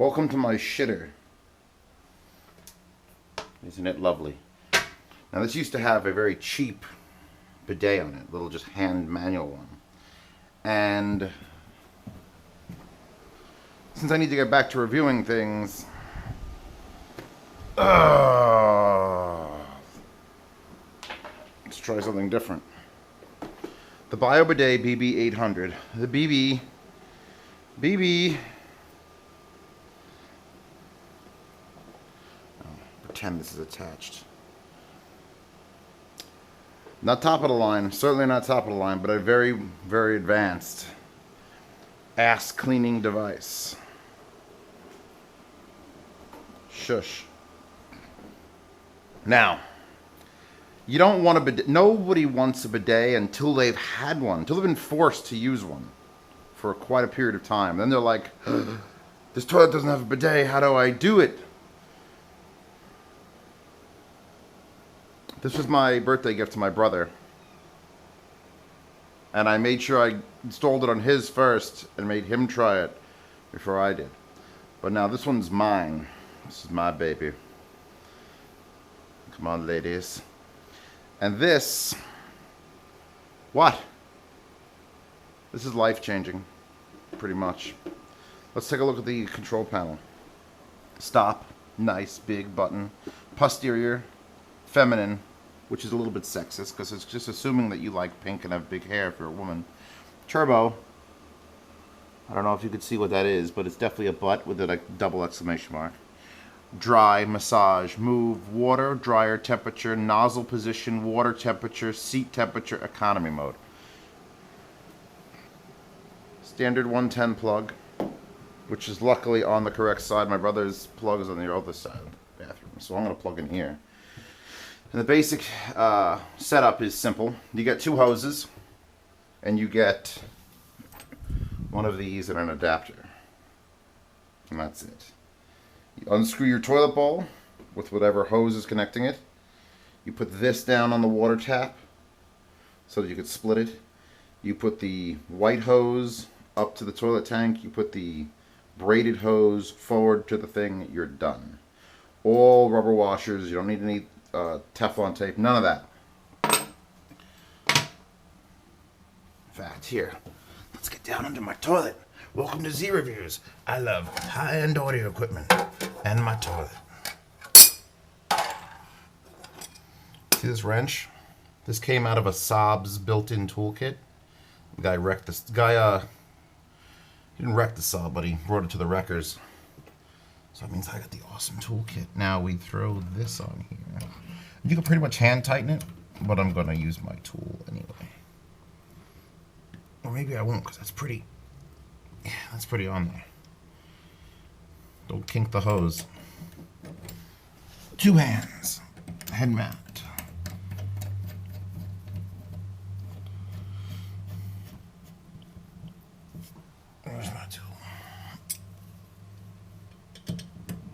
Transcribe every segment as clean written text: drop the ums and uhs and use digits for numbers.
Welcome to my shitter. Isn't it lovely? Now this used to have a very cheap bidet on it, little just hand manual one. And since I need to get back to reviewing things, let's try something different. The BioBidet BB-800. The BB. Pretend this is attached. Not top of the line, certainly not top of the line, but a very, very advanced ass cleaning device. Shush. Now, you don't want a bidet. Nobody wants a bidet until they've had one, until they've been forced to use one for quite a period of time. Then they're like, this toilet doesn't have a bidet, how do I do it? This was my birthday gift to my brother. And I made sure I installed it on his first and made him try it before I did. But now this one's mine. This is my baby. Come on, ladies. And this, what? This is life-changing, pretty much. Let's take a look at the control panel. Stop, nice big button. Posterior, feminine, which is a little bit sexist because it's just assuming that you like pink and have big hair if you're a woman. Turbo, I don't know if you could see what that is, but it's definitely a butt with a like, double exclamation mark. Dry, massage, move, water, dryer temperature, nozzle position, water temperature, seat temperature, economy mode. Standard 110 plug, which is luckily on the correct side. My brother's plug is on the other side of the bathroom, so I'm going to plug in here. And the basic setup is simple. You get two hoses, and you get one of these and an adapter. And that's it. You unscrew your toilet bowl with whatever hose is connecting it. You put this down on the water tap so that you could split it. You put the white hose up to the toilet tank. You put the braided hose forward to the thing. You're done. All rubber washers. You don't need any Teflon tape. None of that. In fact, here, let's get down under my toilet. Welcome to Z Reviews. I love high-end audio equipment and my toilet. See this wrench? This came out of a Saab's built-in toolkit. The guy wrecked this. The guy, he didn't wreck the Saab, but he brought it to the wreckers. So that means I got the awesome toolkit. Now we throw this on here. You can pretty much hand tighten it, but I'm gonna use my tool anyway. Or maybe I won't, because that's pretty. Yeah, that's pretty on there. Don't kink the hose. Two hands. Head mount. Where's my tool?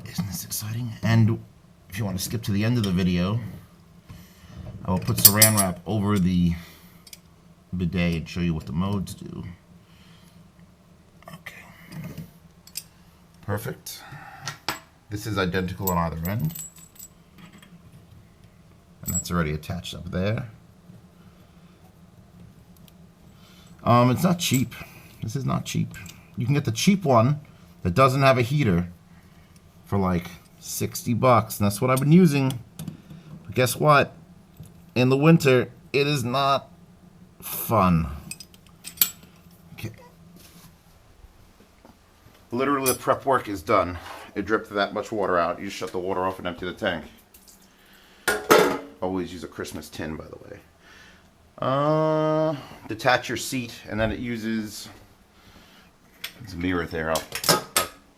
Isn't this exciting? And if you want to skip to the end of the video, I will put saran wrap over the bidet and show you what the modes do. Okay. Perfect. This is identical on either end. And that's already attached up there. It's not cheap. This is not cheap. You can get the cheap one that doesn't have a heater for like 60 bucks, and that's what I've been using. But guess what? In the winter, it is not fun. Okay. Literally, the prep work is done. It dripped that much water out. You just shut the water off and empty the tank. Always use a Christmas tin, by the way. Detach your seat, and then it uses. There's a mirror there.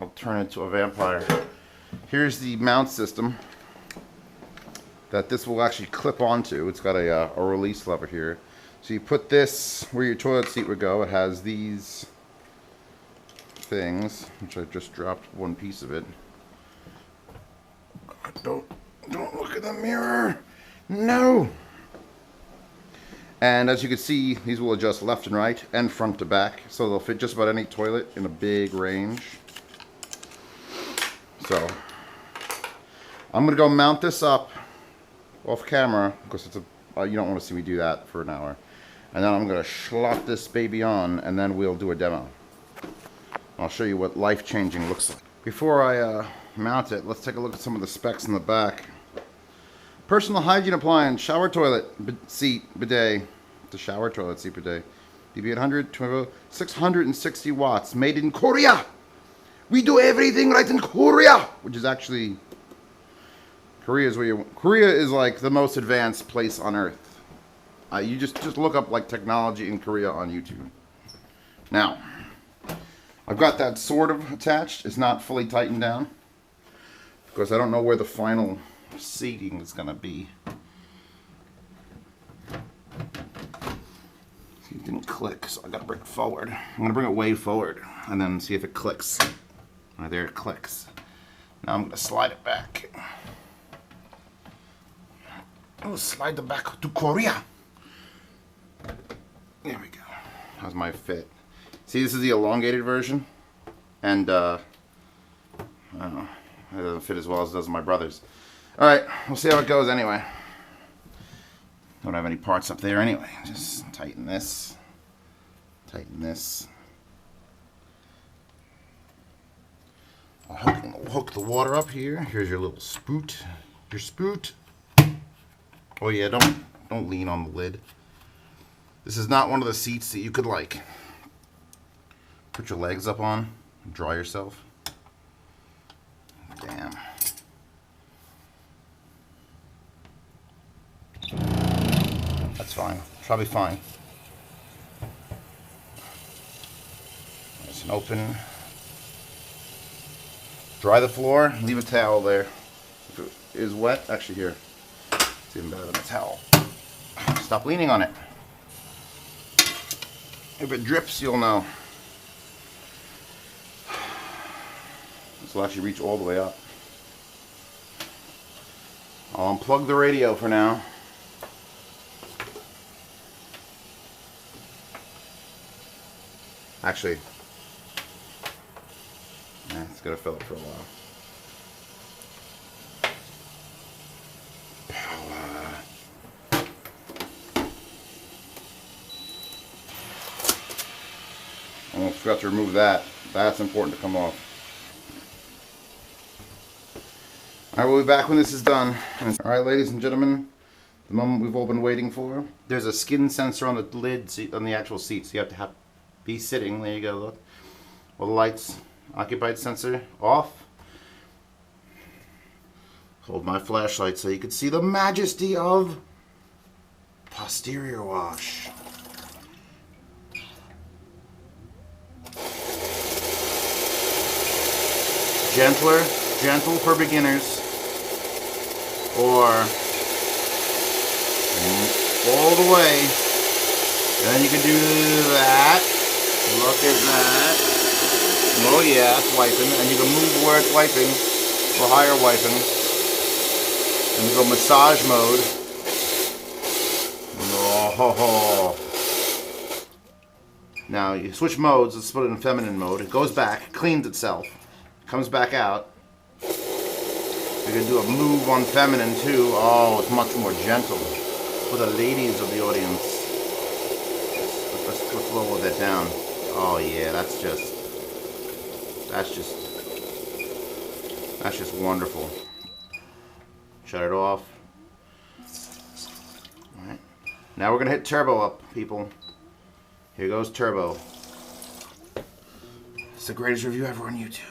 I'll turn it to a vampire. Here's the mount system that this will actually clip onto. It's got a release lever here. So you put this where your toilet seat would go. It has these things, which I just dropped one piece of it. Don't look at the mirror. No. And as you can see, these will adjust left and right and front to back, so they'll fit just about any toilet in a big range. So I'm gonna go mount this up off camera because it's a you don't want to see me do that for an hour. And then I'm gonna slot this baby on, and then we'll do a demo. I'll show you what life-changing looks like. Before I mount it, let's take a look at some of the specs in the back. Personal hygiene appliance, shower toilet seat bidet. The shower toilet seat bidet. BB-800, 660 watts, made in Korea. We do everything right in Korea, which is actually Korea is like the most advanced place on earth. You just look up like technology in Korea on YouTube. Now, I've got that sort of attached. It's not fully tightened down because I don't know where the final seating is gonna be. It didn't click, so I gotta bring it forward. I'm gonna bring it way forward and then see if it clicks. Right there, it clicks. Now I'm gonna slide it back. Oh, slide it back to Korea. There we go. How's my fit? See, this is the elongated version, and I don't know, it doesn't fit as well as it does my brother's. All right, we'll see how it goes anyway. Don't have any parts up there anyway. Just tighten this. Tighten this. I'll hook the water up here. Here's your little spoot. Your spoot. Oh yeah, don't lean on the lid. This is not one of the seats that you could like put your legs up on and dry yourself. Damn. That's fine. Probably fine. Nice and open. Dry the floor. Leave a towel there. If it is wet, actually here. It's even better than a towel. Stop leaning on it. If it drips, you'll know. This will actually reach all the way up. I'll unplug the radio for now. Actually, it's gonna fill it for a while. Almost forgot to remove that. That's important to come off. Alright, we'll be back when this is done. Alright, ladies and gentlemen, the moment we've all been waiting for. There's a skin sensor on the lid, on the actual seat, so you have to be sitting. There you go, look. All the lights, occupied sensor off. Hold my flashlight so you can see the majesty of posterior wash. Gentle for beginners, or all the way. And then you can do that. Look at that. Oh yeah, it's wiping. And you can move where it's wiping for higher wiping. And you go massage mode. Oh. Now you switch modes. Let's put it in feminine mode. It goes back, cleans itself, comes back out. You can do a move on feminine too. Oh, it's much more gentle for the ladies of the audience. Let's lower that down. Oh yeah, that's just wonderful. Shut it off. All right. Now we're gonna hit turbo up, people. Here goes turbo. It's the greatest review ever on YouTube.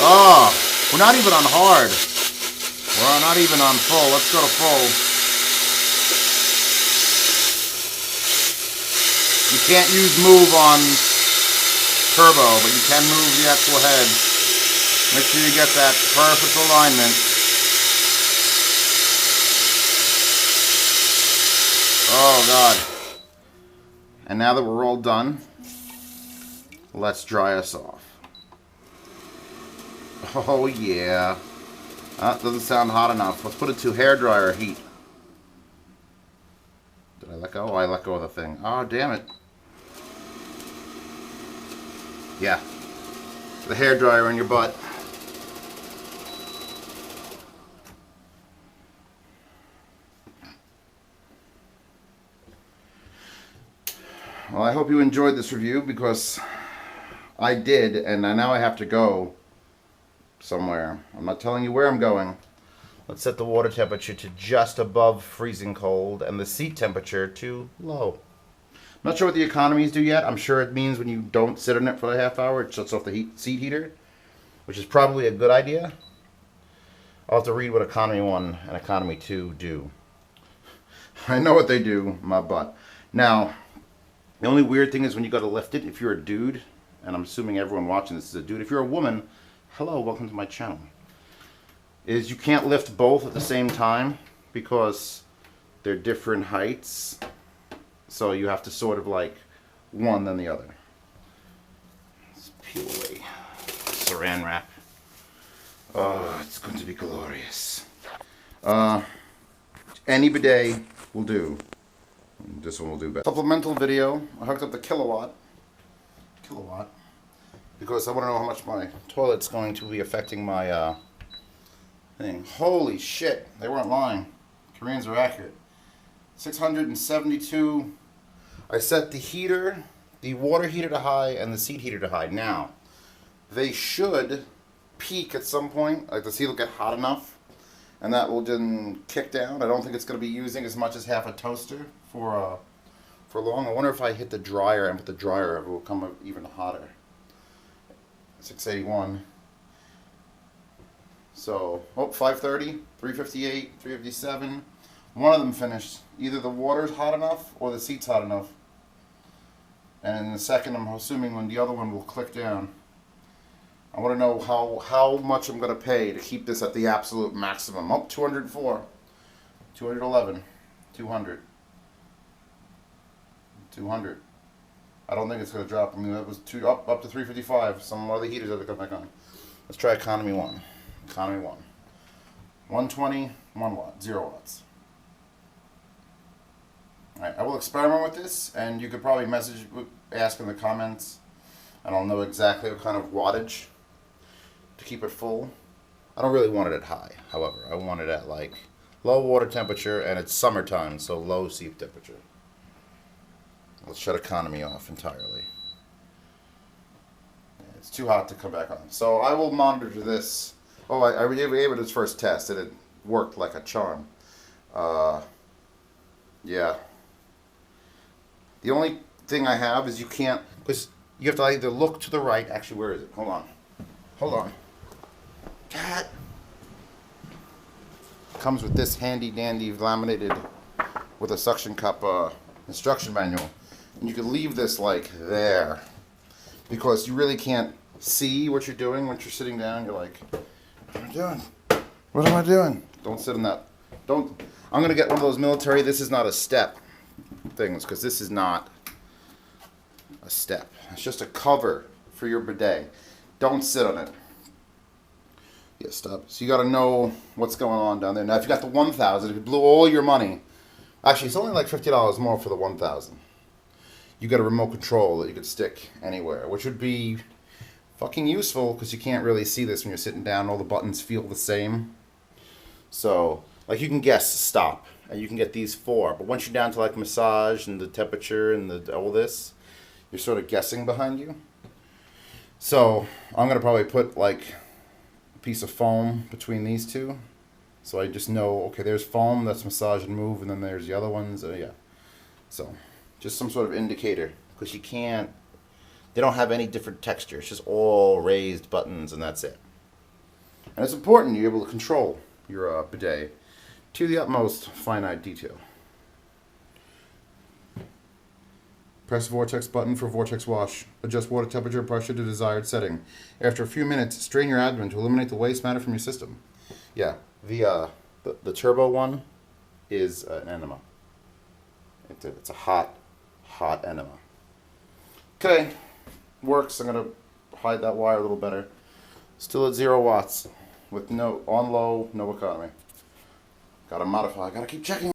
Oh, we're not even on hard. We're not even on full. Let's go to full. You can't use move on turbo, but you can move the actual head. Make sure you get that perfect alignment. Oh God. And now that we're all done, let's dry us off. Oh yeah. That doesn't sound hot enough. Let's put it to hairdryer heat. Did I let go? Oh, I let go of the thing. Oh, damn it. Yeah. The hairdryer in your butt. Well, I hope you enjoyed this review because I did, and now I have to go somewhere. I'm not telling you where I'm going. Let's set the water temperature to just above freezing cold and the seat temperature to low. I'm not sure what the economies do yet. I'm sure it means when you don't sit in it for a half hour, it shuts off the seat heater, which is probably a good idea. I'll have to read what Economy 1 and Economy 2 do. I know what they do, my butt. Now, the only weird thing is when you go to lift it, if you're a dude, and I'm assuming everyone watching this is a dude, if you're a woman, hello, welcome to my channel, is you can't lift both at the same time because they're different heights. So you have to sort of like one then the other. Let's peel away saran wrap. Oh, it's going to be glorious. Any bidet will do. This one will do better. Supplemental video. I hooked up the kilowatt. Because I want to know how much my toilet's going to be affecting my thing. Holy shit. They weren't lying. Koreans are accurate. 672. I set the heater, the water heater to high, and the seat heater to high. Now, they should peak at some point. Like the seat will get hot enough, and that will then kick down. I don't think it's going to be using as much as half a toaster for long. I wonder if I hit the dryer and put the dryer, it will come up even hotter. 681. So, 530, 358, 357. One of them finished. Either the water's hot enough or the seat's hot enough. And in the second, I'm assuming when the other one will click down. I want to know how much I'm going to pay to keep this at the absolute maximum. 204, 211, 200, 200. I don't think it's going to drop. I mean, that was up to 355. Some other heaters have to come back on. Let's try Economy 1. Economy 1. 120, 1 watt, 0 watts. Alright, I will experiment with this, and you could probably ask in the comments, and I'll know exactly what kind of wattage to keep it full. I don't really want it at high, however. I want it at like low water temperature, and it's summertime, so low seat temperature. Let's shut economy off entirely. It's too hot to come back on. So I will monitor this. Oh, I gave it its first test, and it worked like a charm. Yeah. The only thing I have is you can't, because you have to either look to the right. Actually, where is it? Hold on. Hold on. Cat. Comes with this handy dandy laminated with a suction cup instruction manual. And you can leave this like there because you really can't see what you're doing when you're sitting down. You're like, what am I doing? What am I doing? Don't sit in that. Don't. I'm going to get one of those military, this is not a step things, because this is not a step. It's just a cover for your bidet. Don't sit on it. Yeah, stop. So you got to know what's going on down there. Now, if you got the 1000, if you blew all your money, actually, it's only like $50 more for the 1000. You got a remote control that you could stick anywhere, which would be fucking useful because you can't really see this when you're sitting down. All the buttons feel the same. So, like you can guess stop, and you can get these 4. But once you're down to like massage and the temperature and all this, you're sort of guessing behind you. So I'm gonna probably put like a piece of foam between these two, so I just know, okay, there's foam, that's massage and move, and then there's the other ones. Yeah. So just some sort of indicator, because you can't. They don't have any different texture. It's just all raised buttons, and that's it. And it's important you're able to control your bidet to the utmost finite detail. Press vortex button for vortex wash. Adjust water temperature and pressure to desired setting. After a few minutes, strain your abdomen to eliminate the waste matter from your system. Yeah, the turbo one is an enema. It's a hot enema. Okay, works. I'm gonna hide that wire a little better. Still at 0 watts with no on low, no economy. Gotta modify. Gotta keep checking.